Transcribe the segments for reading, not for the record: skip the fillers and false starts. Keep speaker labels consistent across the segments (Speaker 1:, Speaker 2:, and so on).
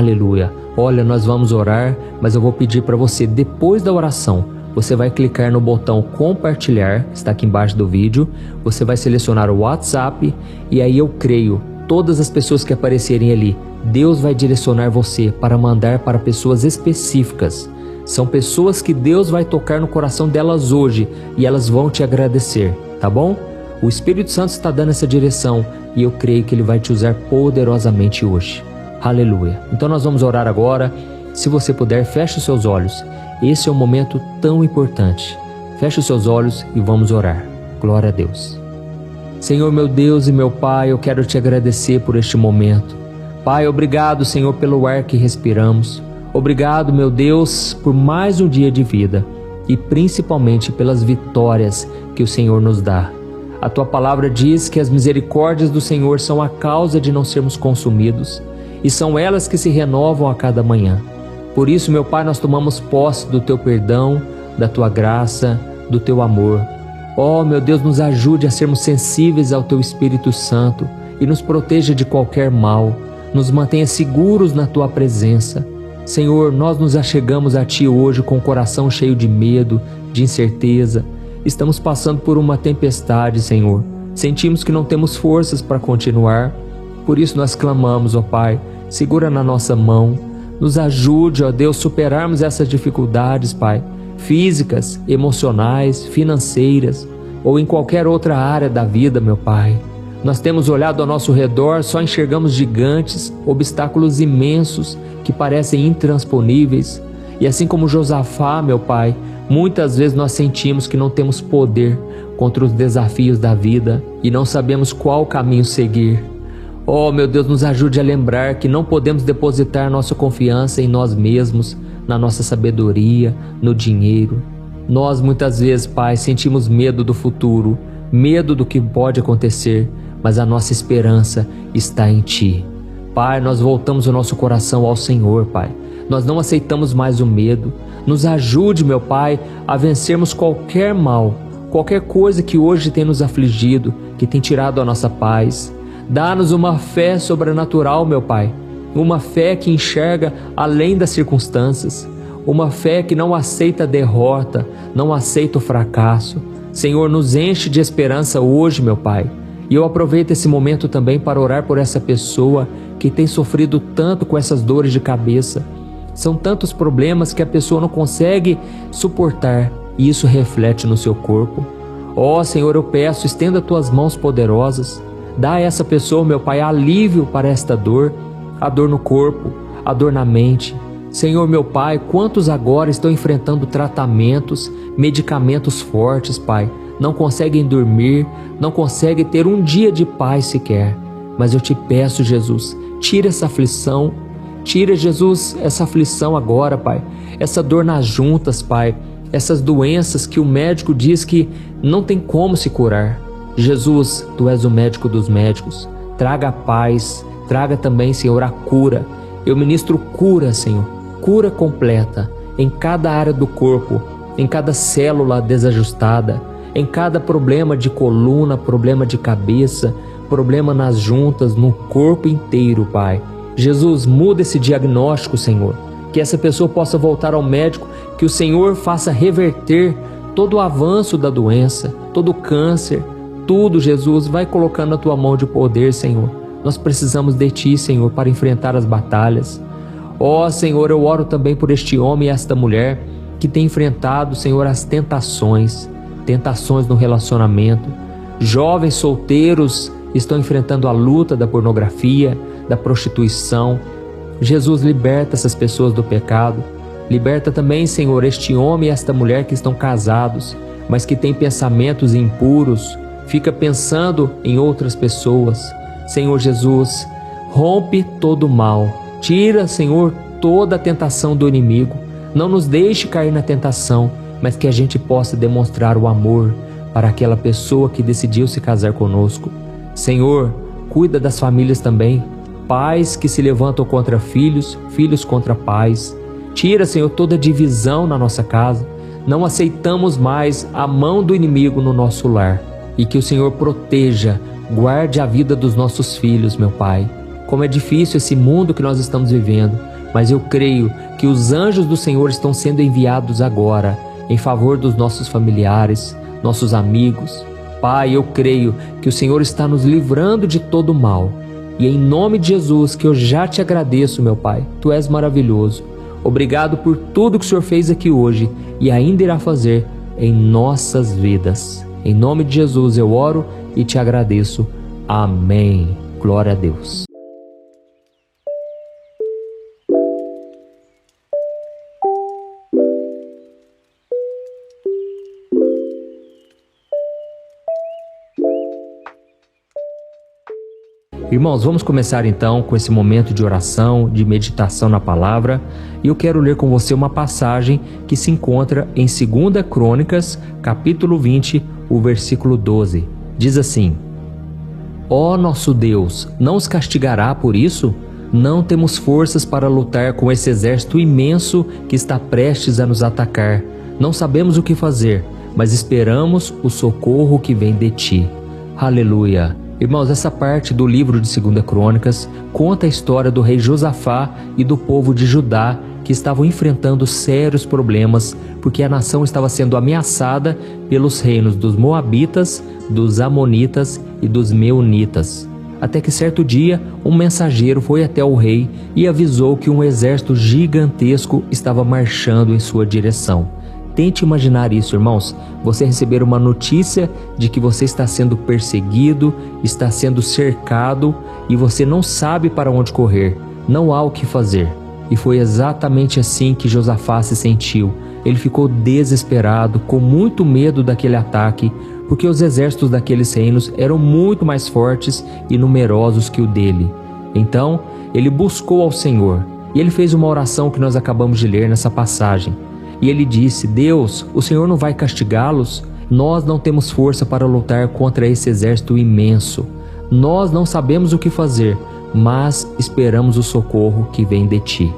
Speaker 1: Aleluia. Olha, nós vamos orar, mas eu vou pedir para você, depois da oração, você vai clicar no botão compartilhar, está aqui embaixo do vídeo, você vai selecionar o WhatsApp e aí eu creio, todas as pessoas que aparecerem ali, Deus vai direcionar você para mandar para pessoas específicas. São pessoas que Deus vai tocar no coração delas hoje e elas vão te agradecer, tá bom? O Espírito Santo está dando essa direção e eu creio que Ele vai te usar poderosamente hoje. Aleluia. Então nós vamos orar agora. Se você puder, feche os seus olhos. Esse é um momento tão importante. Feche os seus olhos e vamos orar. Glória a Deus. Senhor meu Deus e meu Pai, eu quero te agradecer por este momento. Pai, obrigado, Senhor, pelo ar que respiramos. Obrigado, meu Deus, por mais um dia de vida e principalmente pelas vitórias que o Senhor nos dá. A Tua palavra diz que as misericórdias do Senhor são a causa de não sermos consumidos e são elas que se renovam a cada manhã. Por isso, meu Pai, nós tomamos posse do Teu perdão, da Tua graça, do Teu amor. Oh, meu Deus, nos ajude a sermos sensíveis ao Teu Espírito Santo e nos proteja de qualquer mal. Nos mantenha seguros na Tua presença. Senhor, nós nos achegamos a Ti hoje com o coração cheio de medo, de incerteza. Estamos passando por uma tempestade, Senhor. Sentimos que não temos forças para continuar. Por isso nós clamamos, ó Pai, segura na nossa mão. Nos ajude, ó Deus, superarmos essas dificuldades, Pai, físicas, emocionais, financeiras ou em qualquer outra área da vida, meu Pai. Nós temos olhado ao nosso redor, só enxergamos gigantes, obstáculos imensos que parecem intransponíveis. E assim como Josafá, meu Pai, muitas vezes nós sentimos que não temos poder contra os desafios da vida e não sabemos qual caminho seguir. Oh, meu Deus, nos ajude a lembrar que não podemos depositar nossa confiança em nós mesmos, na nossa sabedoria, no dinheiro. Nós muitas vezes, Pai, sentimos medo do futuro, medo do que pode acontecer, mas a nossa esperança está em Ti. Pai, nós voltamos o nosso coração ao Senhor, Pai. Nós não aceitamos mais o medo. Nos ajude, meu Pai, a vencermos qualquer mal, qualquer coisa que hoje tem nos afligido, que tem tirado a nossa paz. Dá-nos uma fé sobrenatural, meu Pai, uma fé que enxerga além das circunstâncias, uma fé que não aceita a derrota, não aceita o fracasso. Senhor, nos enche de esperança hoje, meu Pai, e eu aproveito esse momento também para orar por essa pessoa que tem sofrido tanto com essas dores de cabeça. São tantos problemas que a pessoa não consegue suportar e isso reflete no seu corpo. Ó Senhor, eu peço, estenda Tuas mãos poderosas. Dá a essa pessoa, meu Pai, alívio para esta dor, a dor no corpo, a dor na mente. Senhor, meu Pai, quantos agora estão enfrentando tratamentos, medicamentos fortes, Pai, não conseguem dormir, não conseguem ter um dia de paz sequer. Mas eu Te peço, Jesus, tira essa aflição, tira, Jesus, essa aflição agora, Pai, essa dor nas juntas, Pai, essas doenças que o médico diz que não tem como se curar. Jesus, Tu és o médico dos médicos, traga a paz, traga também, Senhor, a cura. Eu ministro cura, Senhor, cura completa em cada área do corpo, em cada célula desajustada, em cada problema de coluna, problema de cabeça, problema nas juntas, no corpo inteiro, Pai. Jesus, muda esse diagnóstico, Senhor, que essa pessoa possa voltar ao médico, que o Senhor faça reverter todo o avanço da doença, todo o câncer, tudo, Jesus, vai colocando a Tua mão de poder, Senhor. Nós precisamos de Ti, Senhor, para enfrentar as batalhas. Ó Senhor, eu oro também por este homem e esta mulher que tem enfrentado, Senhor, as tentações no relacionamento. Jovens solteiros estão enfrentando a luta da pornografia, da prostituição. Jesus, liberta essas pessoas do pecado. Liberta também, Senhor, este homem e esta mulher que estão casados, mas que têm pensamentos impuros, fica pensando em outras pessoas. Senhor Jesus, rompe todo o mal. Tira, Senhor, toda a tentação do inimigo. Não nos deixe cair na tentação, mas que a gente possa demonstrar o amor para aquela pessoa que decidiu se casar conosco. Senhor, cuida das famílias também. Pais que se levantam contra filhos, filhos contra pais. Tira, Senhor, toda divisão na nossa casa. Não aceitamos mais a mão do inimigo no nosso lar. E que o Senhor proteja, guarde a vida dos nossos filhos, meu Pai. Como é difícil esse mundo que nós estamos vivendo, mas eu creio que os anjos do Senhor estão sendo enviados agora em favor dos nossos familiares, nossos amigos. Pai, eu creio que o Senhor está nos livrando de todo mal. E em nome de Jesus, que eu já te agradeço, meu Pai. Tu és maravilhoso. Obrigado por tudo que o Senhor fez aqui hoje e ainda irá fazer em nossas vidas. Em nome de Jesus eu oro e te agradeço. Amém. Glória a Deus. Irmãos, vamos começar então com esse momento de oração, de meditação na palavra. E eu quero ler com você uma passagem que se encontra em 2 Crônicas, capítulo 20, o versículo 12. Diz assim: Ó nosso Deus, não os castigará por isso? Não temos forças para lutar com esse exército imenso que está prestes a nos atacar. Não sabemos o que fazer, mas esperamos o socorro que vem de ti. Aleluia! Irmãos, essa parte do livro de 2 Crônicas conta a história do rei Josafá e do povo de Judá que estavam enfrentando sérios problemas porque a nação estava sendo ameaçada pelos reinos dos Moabitas, dos Amonitas e dos Meunitas. Até que certo dia, um mensageiro foi até o rei e avisou que um exército gigantesco estava marchando em sua direção. Tente imaginar isso, irmãos, você receber uma notícia de que você está sendo perseguido, está sendo cercado e você não sabe para onde correr, não há o que fazer. E foi exatamente assim que Josafá se sentiu. Ele ficou desesperado, com muito medo daquele ataque, porque os exércitos daqueles reinos eram muito mais fortes e numerosos que o dele. Então, ele buscou ao Senhor e ele fez uma oração que nós acabamos de ler nessa passagem. E ele disse: Deus, o Senhor não vai castigá-los? Nós não temos força para lutar contra esse exército imenso. Nós não sabemos o que fazer, mas esperamos o socorro que vem de ti.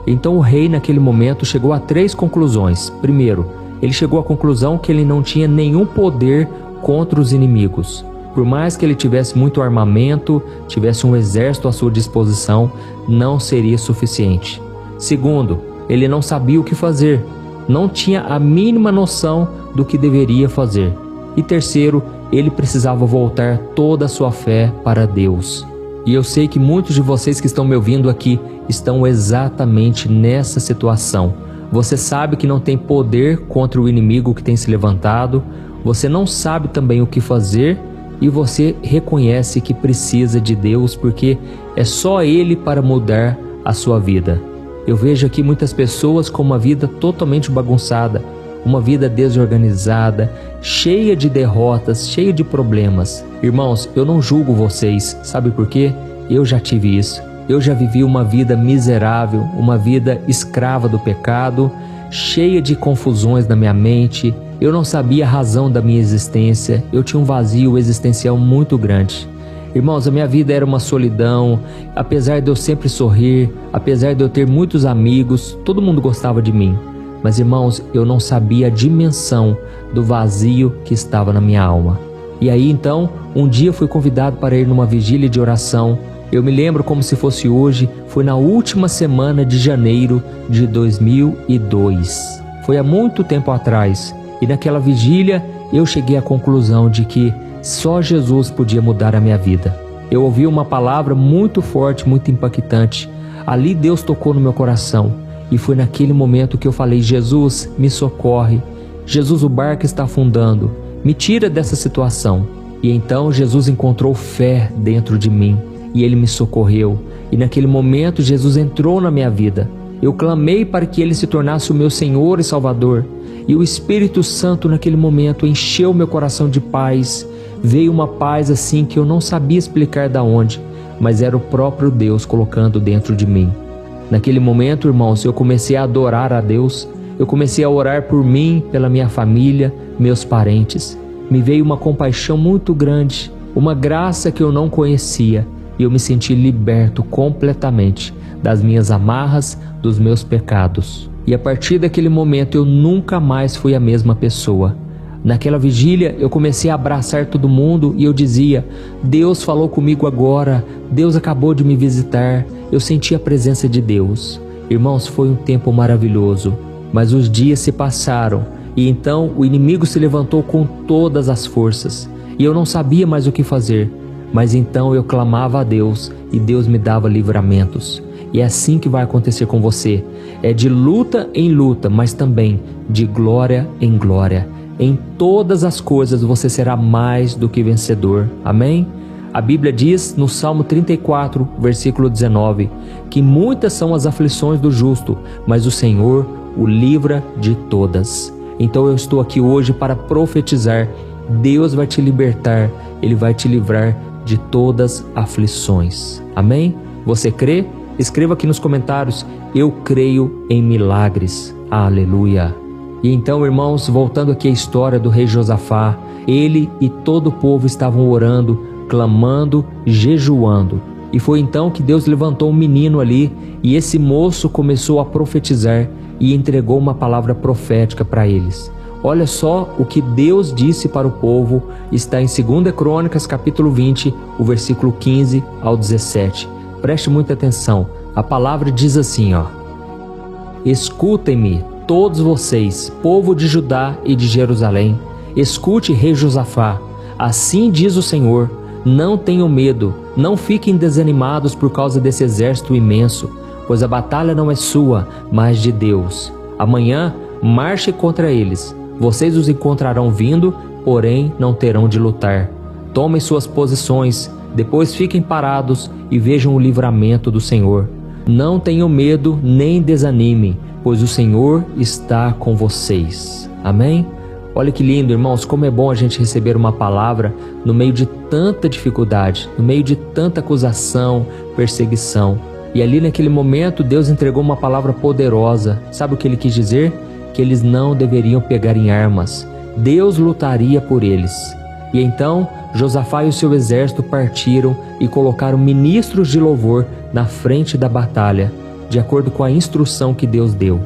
Speaker 1: Então o rei naquele momento chegou a 3 conclusões. Primeiro, ele chegou à conclusão que ele não tinha nenhum poder contra os inimigos. Por mais que ele tivesse muito armamento, tivesse um exército à sua disposição, não seria suficiente. Segundo, ele não sabia o que fazer. Não tinha a mínima noção do que deveria fazer. E terceiro, ele precisava voltar toda a sua fé para Deus. E eu sei que muitos de vocês que estão me ouvindo aqui estão exatamente nessa situação. Você sabe que não tem poder contra o inimigo que tem se levantado, você não sabe também o que fazer e você reconhece que precisa de Deus porque é só Ele para mudar a sua vida. Eu vejo aqui muitas pessoas com uma vida totalmente bagunçada, uma vida desorganizada, cheia de derrotas, cheia de problemas. Irmãos, eu não julgo vocês, sabe por quê? Eu já tive isso. Eu já vivi uma vida miserável, uma vida escrava do pecado, cheia de confusões na minha mente. Eu não sabia a razão da minha existência, eu tinha um vazio existencial muito grande. Irmãos, a minha vida era uma solidão, apesar de eu sempre sorrir, apesar de eu ter muitos amigos, todo mundo gostava de mim. Mas irmãos, eu não sabia a dimensão do vazio que estava na minha alma. E aí então, um dia eu fui convidado para ir numa vigília de oração. Eu me lembro como se fosse hoje, foi na última semana de janeiro de 2002. Foi há muito tempo atrás. E naquela vigília eu cheguei à conclusão de que só Jesus podia mudar a minha vida. Eu ouvi uma palavra muito forte, muito impactante. Ali Deus tocou no meu coração. E foi naquele momento que eu falei: Jesus, me socorre. Jesus, o barco está afundando. Me tira dessa situação. E então Jesus encontrou fé dentro de mim. E Ele me socorreu. E naquele momento Jesus entrou na minha vida. Eu clamei para que Ele se tornasse o meu Senhor e Salvador. E o Espírito Santo naquele momento encheu meu coração de paz. Veio uma paz assim que eu não sabia explicar de onde, mas era o próprio Deus colocando dentro de mim. Naquele momento, irmãos, eu comecei a adorar a Deus, eu comecei a orar por mim, pela minha família, meus parentes. Me veio uma compaixão muito grande, uma graça que eu não conhecia, e eu me senti liberto completamente das minhas amarras, dos meus pecados. E a partir daquele momento eu nunca mais fui a mesma pessoa. Naquela vigília eu comecei a abraçar todo mundo e eu dizia: Deus falou comigo agora, Deus acabou de me visitar, eu senti a presença de Deus. Irmãos, foi um tempo maravilhoso, mas os dias se passaram e então o inimigo se levantou com todas as forças e eu não sabia mais o que fazer. Mas então eu clamava a Deus e Deus me dava livramentos. E é assim que vai acontecer com você. É de luta em luta, mas também de glória em glória. Em todas as coisas você será mais do que vencedor. Amém? A Bíblia diz no Salmo 34, versículo 19, que muitas são as aflições do justo, mas o Senhor o livra de todas. Então eu estou aqui hoje para profetizar. Deus vai te libertar, Ele vai te livrar de todas as aflições. Amém? Você crê? Escreva aqui nos comentários: eu creio em milagres. Aleluia! E então, irmãos, voltando aqui à história do rei Josafá, ele e todo o povo estavam orando, clamando, jejuando. E foi então que Deus levantou um menino ali e esse moço começou a profetizar e entregou uma palavra profética para eles. Olha só o que Deus disse para o povo, está em 2 Crônicas, capítulo 20, o versículo 15 ao 17. Preste muita atenção, a palavra diz assim, ó: escutem-me, todos vocês, povo de Judá e de Jerusalém. Escute, rei Josafá, assim diz o Senhor: não tenham medo, não fiquem desanimados por causa desse exército imenso, pois a batalha não é sua, mas de Deus. Amanhã marche contra eles. Vocês os encontrarão vindo, porém não terão de lutar. Tomem suas posições, depois fiquem parados e vejam o livramento do Senhor. Não tenham medo nem desanimem, pois o Senhor está com vocês. Amém? Olha que lindo, irmãos, como é bom a gente receber uma palavra no meio de tanta dificuldade, no meio de tanta acusação, perseguição. E ali naquele momento Deus entregou uma palavra poderosa. Sabe o que Ele quis dizer? Que eles não deveriam pegar em armas. Deus lutaria por eles. E então Josafá e o seu exército partiram e colocaram ministros de louvor na frente da batalha, de acordo com a instrução que Deus deu.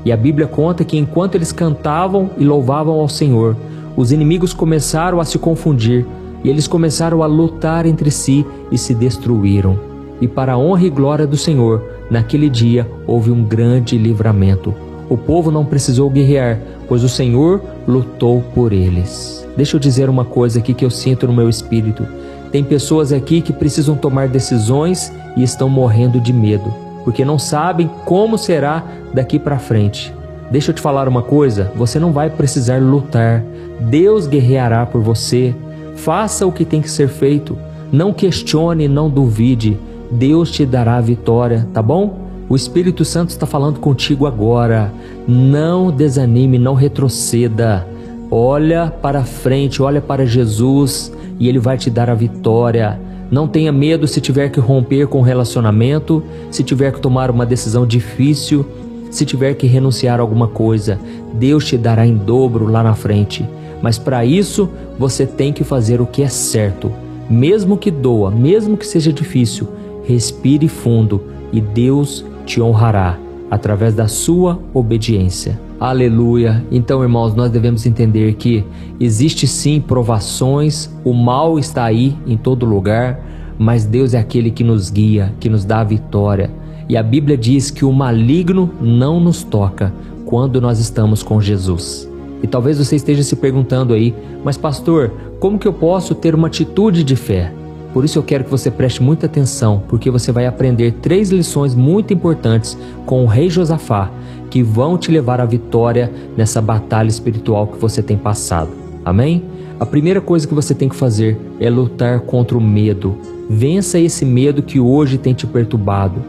Speaker 1: E a Bíblia conta que enquanto eles cantavam e louvavam ao Senhor, os inimigos começaram a se confundir e eles começaram a lutar entre si e se destruíram. E para a honra e glória do Senhor, naquele dia houve um grande livramento. O povo não precisou guerrear, pois o Senhor lutou por eles. Deixa eu dizer uma coisa aqui que eu sinto no meu espírito. Tem pessoas aqui que precisam tomar decisões e estão morrendo de medo, porque não sabem como será daqui para frente. Deixa eu te falar uma coisa, você não vai precisar lutar. Deus guerreará por você. Faça o que tem que ser feito. Não questione, não duvide. Deus te dará a vitória, tá bom? O Espírito Santo está falando contigo agora. Não desanime, não retroceda. Olha para frente, olha para Jesus e Ele vai te dar a vitória. Não tenha medo se tiver que romper com o relacionamento, se tiver que tomar uma decisão difícil, se tiver que renunciar a alguma coisa. Deus te dará em dobro lá na frente. Mas para isso, você tem que fazer o que é certo. Mesmo que doa, mesmo que seja difícil, respire fundo e Deus te honrará através da sua obediência. Aleluia! Então, irmãos, nós devemos entender que existe sim provações, o mal está aí em todo lugar, mas Deus é aquele que nos guia, que nos dá a vitória. E a Bíblia diz que o maligno não nos toca quando nós estamos com Jesus. E talvez você esteja se perguntando aí, mas pastor, como que eu posso ter uma atitude de fé? Por isso eu quero que você preste muita atenção, porque você vai aprender 3 lições muito importantes com o rei Josafá, que vão te levar à vitória nessa batalha espiritual que você tem passado. Amém? A primeira coisa que você tem que fazer é lutar contra o medo. Vença esse medo que hoje tem te perturbado.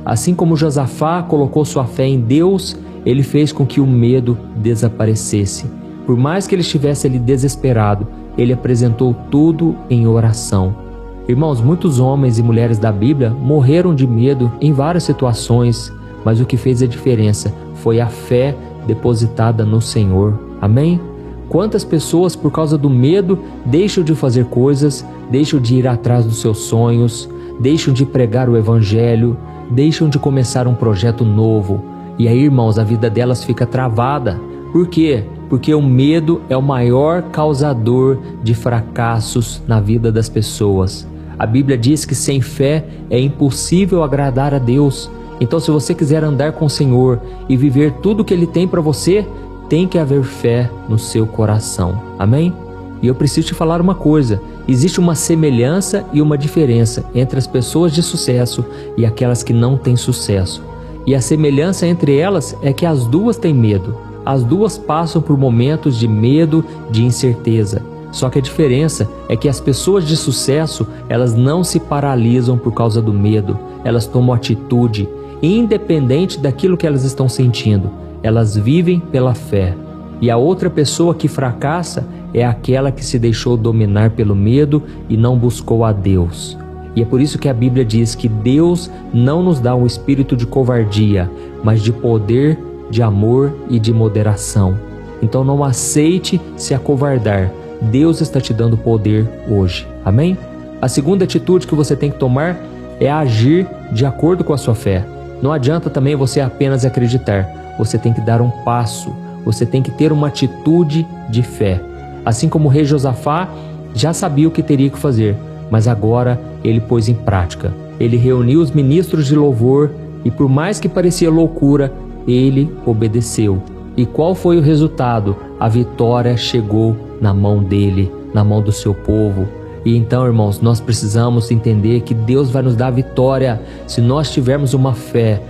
Speaker 1: Assim como Josafá colocou sua fé em Deus, ele fez com que o medo desaparecesse. Por mais que ele estivesse ali desesperado, ele apresentou tudo em oração. Irmãos, muitos homens e mulheres da Bíblia morreram de medo em várias situações, mas o que fez a diferença foi a fé depositada no Senhor. Amém? Quantas pessoas, por causa do medo, deixam de fazer coisas, deixam de ir atrás dos seus sonhos, deixam de pregar o Evangelho, deixam de começar um projeto novo. E aí, irmãos, a vida delas fica travada. Por quê? Porque o medo é o maior causador de fracassos na vida das pessoas. A Bíblia diz que sem fé é impossível agradar a Deus. Então, se você quiser andar com o Senhor e viver tudo o que Ele tem para você, tem que haver fé no seu coração. Amém? E eu preciso te falar uma coisa: existe uma semelhança e uma diferença entre as pessoas de sucesso e aquelas que não têm sucesso. E a semelhança entre elas é que as duas têm medo. As duas passam por momentos de medo, de incerteza. Só que a diferença é que as pessoas de sucesso, elas não se paralisam por causa do medo. Elas tomam atitude, independente daquilo que elas estão sentindo. Elas vivem pela fé. E a outra pessoa que fracassa é aquela que se deixou dominar pelo medo e não buscou a Deus. E é por isso que a Bíblia diz que Deus não nos dá um espírito de covardia, mas de poder, de amor e de moderação. Então não aceite se acovardar. Deus está te dando poder hoje. Amém? A segunda atitude que você tem que tomar é agir de acordo com a sua fé. Não adianta também você apenas acreditar. Você tem que dar um passo. Você tem que ter uma atitude de fé. Assim como o rei Josafá já sabia o que teria que fazer, mas agora ele pôs em prática. Ele reuniu os ministros de louvor e, por mais que parecia loucura, ele obedeceu. E qual foi o resultado? A vitória chegou na mão dele, na mão do seu povo. E então, irmãos, nós precisamos entender que Deus vai nos dar a vitória se nós tivermos uma fé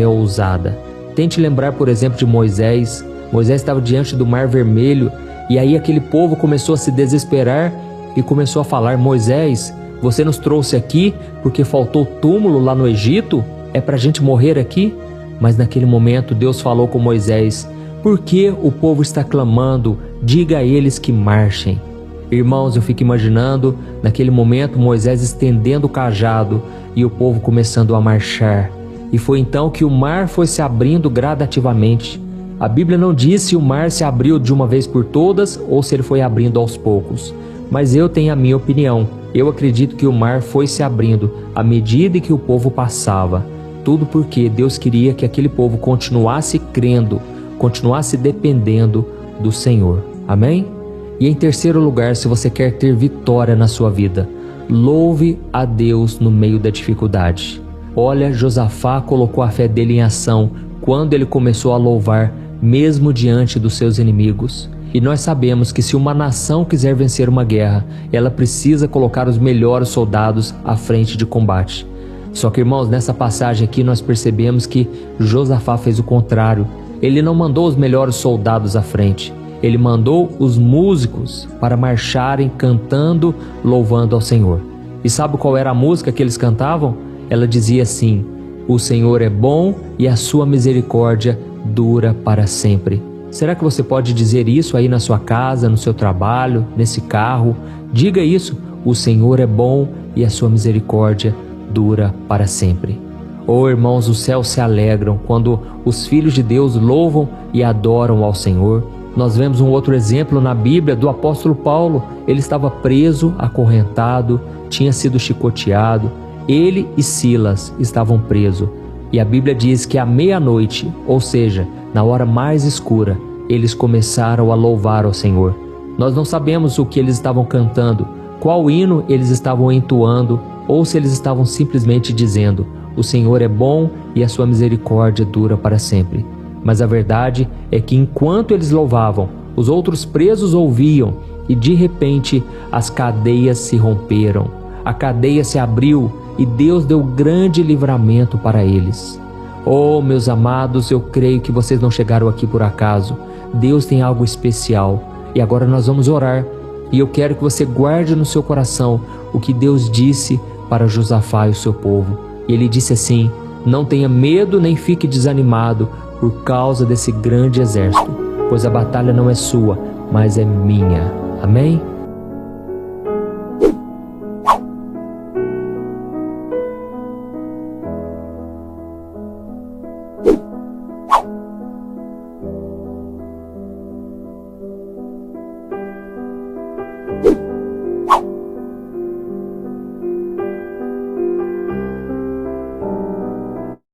Speaker 1: ousada. Tente lembrar, por exemplo, de Moisés. Moisés estava diante do Mar Vermelho e aí aquele povo começou a se desesperar e começou a falar: Moisés, você nos trouxe aqui porque faltou túmulo lá no Egito? É para a gente morrer aqui? Mas naquele momento Deus falou com Moisés: por que o povo está clamando? Diga a eles que marchem. Irmãos, eu fico imaginando naquele momento Moisés estendendo o cajado e o povo começando a marchar. E foi então que o mar foi se abrindo gradativamente. A Bíblia não diz se o mar se abriu de uma vez por todas ou se ele foi abrindo aos poucos. Mas eu tenho a minha opinião. Eu acredito que o mar foi se abrindo à medida que o povo passava. Tudo porque Deus queria que aquele povo continuasse crendo, continuasse dependendo do Senhor. Amém? E em terceiro lugar, se você quer ter vitória na sua vida, louve a Deus no meio da dificuldade. Olha, Josafá colocou a fé dele em ação quando ele começou a louvar, mesmo diante dos seus inimigos. E nós sabemos que se uma nação quiser vencer uma guerra, ela precisa colocar os melhores soldados à frente de combate. Só que, irmãos, nessa passagem aqui nós percebemos que Josafá fez o contrário. Ele não mandou os melhores soldados à frente. Ele mandou os músicos para marcharem cantando, louvando ao Senhor. E sabe qual era a música que eles cantavam? Ela dizia assim: o Senhor é bom e a sua misericórdia dura para sempre. Será que você pode dizer isso aí na sua casa, no seu trabalho, nesse carro? Diga isso: o Senhor é bom e a sua misericórdia dura para sempre. Oh, irmãos, os céus se alegram quando os filhos de Deus louvam e adoram ao Senhor. Nós vemos um outro exemplo na Bíblia do apóstolo Paulo. Ele estava preso, acorrentado, tinha sido chicoteado. Ele e Silas estavam presos. E a Bíblia diz que à meia-noite, ou seja, na hora mais escura, eles começaram a louvar ao Senhor. Nós não sabemos o que eles estavam cantando, qual hino eles estavam entoando, ou se eles estavam simplesmente dizendo: o Senhor é bom e a sua misericórdia dura para sempre. Mas a verdade é que enquanto eles louvavam, os outros presos ouviam e de repente as cadeias se romperam. A cadeia se abriu e Deus deu grande livramento para eles. Oh, meus amados, eu creio que vocês não chegaram aqui por acaso. Deus tem algo especial. E agora nós vamos orar. E eu quero que você guarde no seu coração o que Deus disse para Josafá e o seu povo. E ele disse assim: não tenha medo nem fique desanimado por causa desse grande exército, pois a batalha não é sua, mas é minha. Amém?